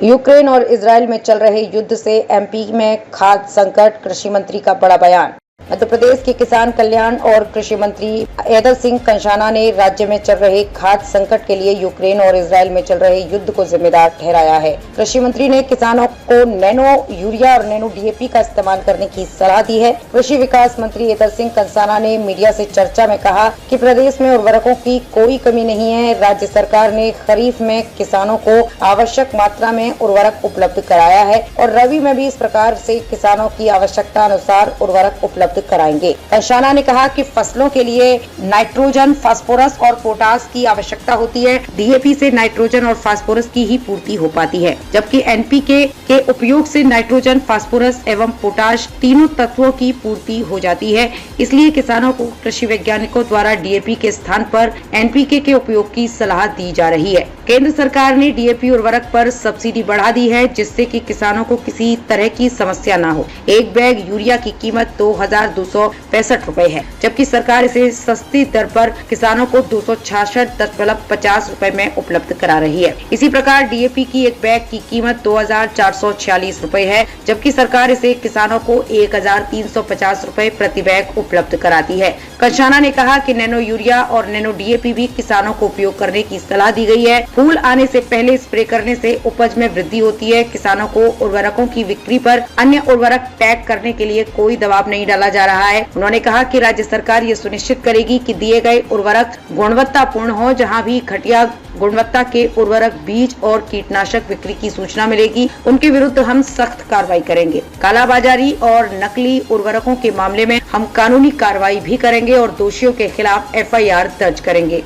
Ukraine और Israel में चल रहे युद्ध से एमपी में खाद्य संकट, कृषि मंत्री का बड़ा बयान। मध्य प्रदेश के किसान कल्याण और कृषि मंत्री ऐदल सिंह कंषाना ने राज्य में चल रहे खाद्य संकट के लिए यूक्रेन और इजरायल में चल रहे युद्ध को जिम्मेदार ठहराया है। कृषि मंत्री ने किसानों को नैनो यूरिया और नैनो डीएपी का इस्तेमाल करने की सलाह दी है। कृषि विकास मंत्री ऐदल सिंह कंषाना ने मीडिया से चर्चा में कहा कि प्रदेश में उर्वरकों की कोई कमी नहीं है। राज्य सरकार ने खरीफ में किसानों को आवश्यक मात्रा में उर्वरक उपलब्ध कराया है और रबी में भी इस प्रकार से किसानों की आवश्यकता अनुसार उर्वरक उपलब्ध कराएंगे। कंषाना ने कहा कि फसलों के लिए नाइट्रोजन, फास्फोरस और पोटास की आवश्यकता होती है। डीएपी से नाइट्रोजन और फास्फोरस की ही पूर्ति हो पाती है, जबकि एनपीके के उपयोग से नाइट्रोजन, फास्फोरस एवं पोटाश तीनों तत्वों की पूर्ति हो जाती है। इसलिए किसानों को कृषि वैज्ञानिकों द्वारा डीएपी के स्थान पर एनपीके के उपयोग की सलाह दी जा रही है। केंद्र सरकार ने डीएपी उर्वरक पर सब्सिडी बढ़ा दी है, जिससे कि किसानों को किसी तरह की समस्या न हो। एक बैग यूरिया की कीमत 2265 रुपए है, जबकि सरकार इसे सस्ती दर पर किसानों को 266.50 रुपए में उपलब्ध करा रही है। इसी प्रकार डीएपी की एक बैग की कीमत 2446 रुपए है, जबकि सरकार इसे किसानों को 1350 रुपए प्रति बैग उपलब्ध कराती है। कंषाना ने कहा कि नैनो यूरिया और नैनो डीएपी भी किसानों को उपयोग करने की सलाह दी गई है। फूल आने से पहले स्प्रे करने से उपज में वृद्धि होती है। किसानों को उर्वरकों की बिक्री पर अन्य उर्वरक टैग करने के लिए कोई दबाव नहीं डाला जा रहा है। उन्होंने कहा कि राज्य सरकार ये सुनिश्चित करेगी कि दिए गए उर्वरक गुणवत्तापूर्ण हो। जहां भी घटिया गुणवत्ता के उर्वरक, बीज और कीटनाशक बिक्री की सूचना मिलेगी, उनके विरुद्ध हम सख्त कार्रवाई करेंगे। कालाबाजारी और नकली उर्वरकों के मामले में हम कानूनी कार्रवाई भी करेंगे और दोषियों के खिलाफ एफआईआर दर्ज करेंगे।